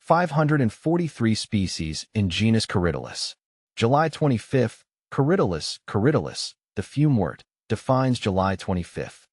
543 species in genus Corydalis. July 25th, Corydalis, the fume word, defines July 25th.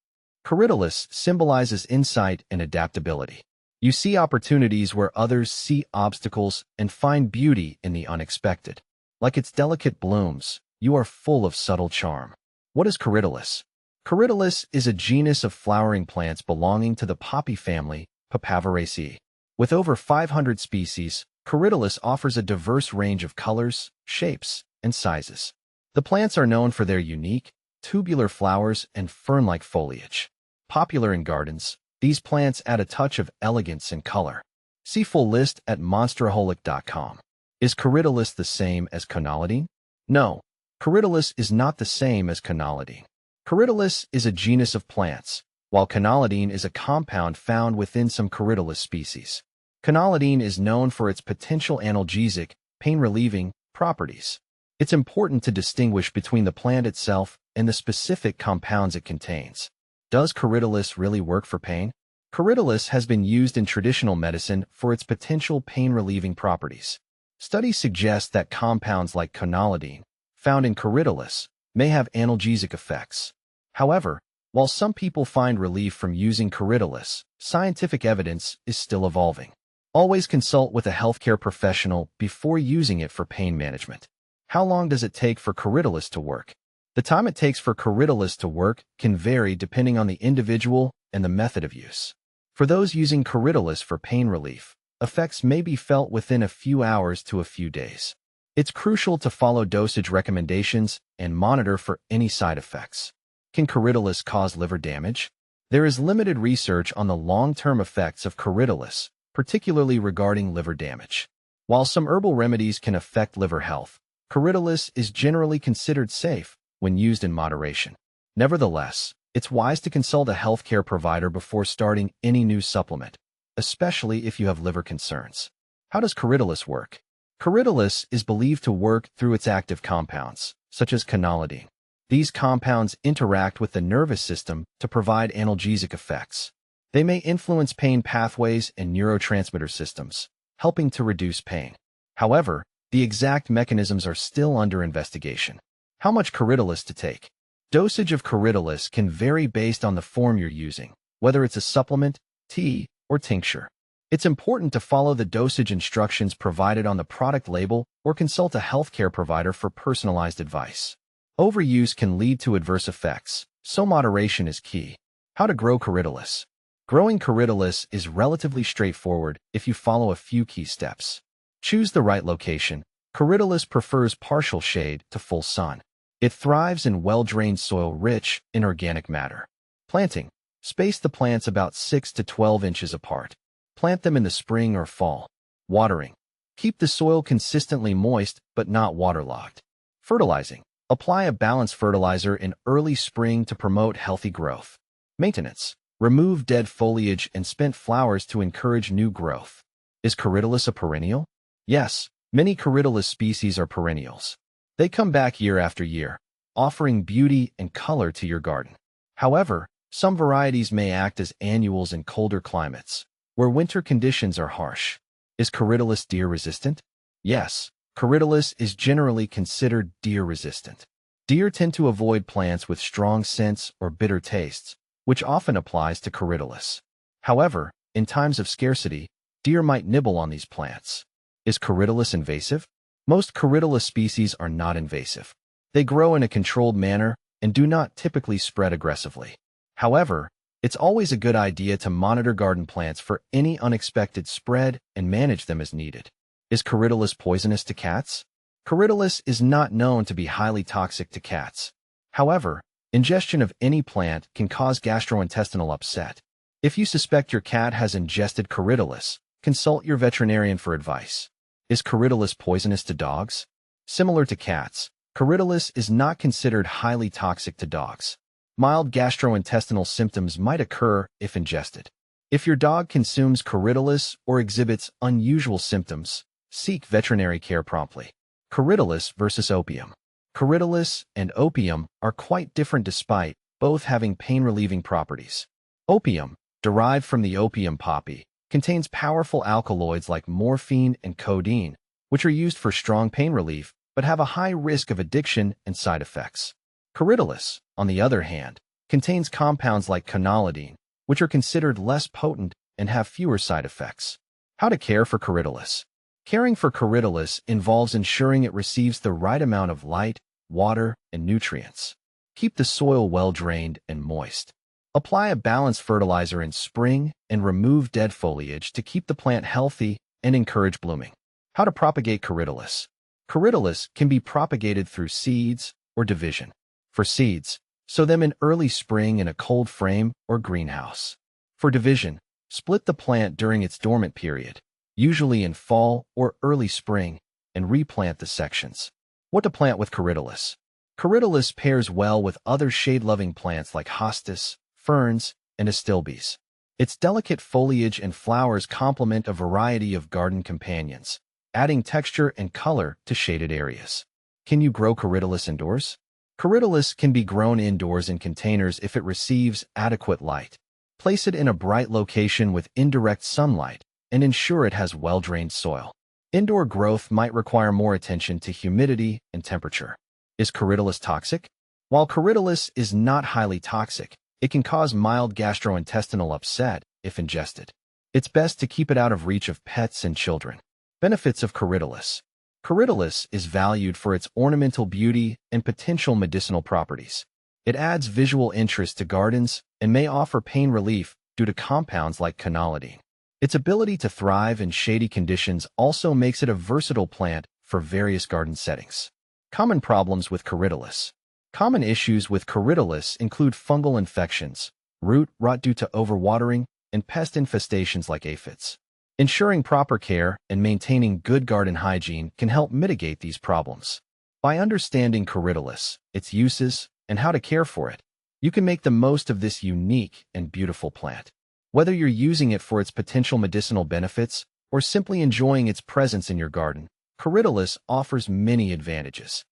Corydalis symbolizes insight and adaptability. You see opportunities where others see obstacles and find beauty in the unexpected. Like its delicate blooms, you are full of subtle charm. What is Corydalis? Corydalis is a genus of flowering plants belonging to the poppy family, Papaveraceae. With over 500 species, Corydalis offers a diverse range of colors, shapes, and sizes. The plants are known for their unique, tubular flowers and fern-like foliage. Popular in gardens, these plants add a touch of elegance and color. See full list at monsteraholic.com. Is Corydalis the same as Conolidine? No, Corydalis is not the same as Conolidine. Corydalis is a genus of plants, while Conolidine is a compound found within some Corydalis species. Conolidine is known for its potential analgesic, pain-relieving properties. It's important to distinguish between the plant itself and the specific compounds it contains. Does Corydalis really work for pain? Corydalis has been used in traditional medicine for its potential pain-relieving properties. Studies suggest that compounds like Conolidine, found in Corydalis, may have analgesic effects. However, while some people find relief from using Corydalis, scientific evidence is still evolving. Always consult with a healthcare professional before using it for pain management. How long does it take for Corydalis to work? The time it takes for Corydalis to work can vary depending on the individual and the method of use. For those using Corydalis for pain relief, effects may be felt within a few hours to a few days. It's crucial to follow dosage recommendations and monitor for any side effects. Can Corydalis cause liver damage? There is limited research on the long-term effects of Corydalis, particularly regarding liver damage. While some herbal remedies can affect liver health, Corydalis is generally considered safe when used in moderation. Nevertheless, it's wise to consult a healthcare provider before starting any new supplement, especially if you have liver concerns. How does Corydalis work? Corydalis is believed to work through its active compounds, such as Conolidine. These compounds interact with the nervous system to provide analgesic effects. They may influence pain pathways and neurotransmitter systems, helping to reduce pain. However, the exact mechanisms are still under investigation. How much Corydalis to take? Dosage of Corydalis can vary based on the form you're using, whether it's a supplement, tea, or tincture. It's important to follow the dosage instructions provided on the product label or consult a healthcare provider for personalized advice. Overuse can lead to adverse effects, so moderation is key. How to grow Corydalis? Growing Corydalis is relatively straightforward if you follow a few key steps. Choose the right location. Corydalis prefers partial shade to full sun. It thrives in well-drained soil rich in organic matter. Planting. Space the plants about 6 to 12 inches apart. Plant them in the spring or fall. Watering. Keep the soil consistently moist but not waterlogged. Fertilizing. Apply a balanced fertilizer in early spring to promote healthy growth. Maintenance. Remove dead foliage and spent flowers to encourage new growth. Is Corydalis a perennial? Yes, many Corydalis species are perennials. They come back year after year, offering beauty and color to your garden. However, some varieties may act as annuals in colder climates, where winter conditions are harsh. Is Corydalis deer-resistant? Yes, Corydalis is generally considered deer-resistant. Deer tend to avoid plants with strong scents or bitter tastes, which often applies to Corydalis. However, in times of scarcity, deer might nibble on these plants. Is Corydalis invasive? Most Corydalis species are not invasive. They grow in a controlled manner and do not typically spread aggressively. However, it's always a good idea to monitor garden plants for any unexpected spread and manage them as needed. Is Corydalis poisonous to cats? Corydalis is not known to be highly toxic to cats. However, ingestion of any plant can cause gastrointestinal upset. If you suspect your cat has ingested Corydalis, consult your veterinarian for advice. Is Corydalis poisonous to dogs? Similar to cats, Corydalis is not considered highly toxic to dogs. Mild gastrointestinal symptoms might occur if ingested. If your dog consumes Corydalis or exhibits unusual symptoms, seek veterinary care promptly. Corydalis versus opium. Corydalis and opium are quite different despite both having pain-relieving properties. Opium, derived from the opium poppy, contains powerful alkaloids like morphine and codeine, which are used for strong pain relief but have a high risk of addiction and side effects. Corydalis, on the other hand, contains compounds like quinolidine, which are considered less potent and have fewer side effects. How to care for Corydalis. Caring for Corydalis involves ensuring it receives the right amount of light, water, and nutrients. Keep the soil well-drained and moist. Apply a balanced fertilizer in spring and remove dead foliage to keep the plant healthy and encourage blooming. How to propagate Corydalis. Corydalis can be propagated through seeds or division. For seeds, sow them in early spring in a cold frame or greenhouse. For division, split the plant during its dormant period, usually in fall or early spring, and replant the sections. What to plant with Corydalis. Corydalis pairs well with other shade-loving plants like hostas, ferns, and astilbes. Its delicate foliage and flowers complement a variety of garden companions, adding texture and color to shaded areas. Can you grow Corydalis indoors? Corydalis can be grown indoors in containers if it receives adequate light. Place it in a bright location with indirect sunlight and ensure it has well-drained soil. Indoor growth might require more attention to humidity and temperature. Is Corydalis toxic? While Corydalis is not highly toxic, it can cause mild gastrointestinal upset if ingested. It's best to keep it out of reach of pets and children. Benefits of Corydalis. Corydalis is valued for its ornamental beauty and potential medicinal properties. It adds visual interest to gardens and may offer pain relief due to compounds like quinolidine. Its ability to thrive in shady conditions also makes it a versatile plant for various garden settings. Common problems with Corydalis. Common issues with Corydalis include fungal infections, root rot due to overwatering, and pest infestations like aphids. Ensuring proper care and maintaining good garden hygiene can help mitigate these problems. By understanding Corydalis, its uses, and how to care for it, you can make the most of this unique and beautiful plant. Whether you're using it for its potential medicinal benefits or simply enjoying its presence in your garden, Corydalis offers many advantages.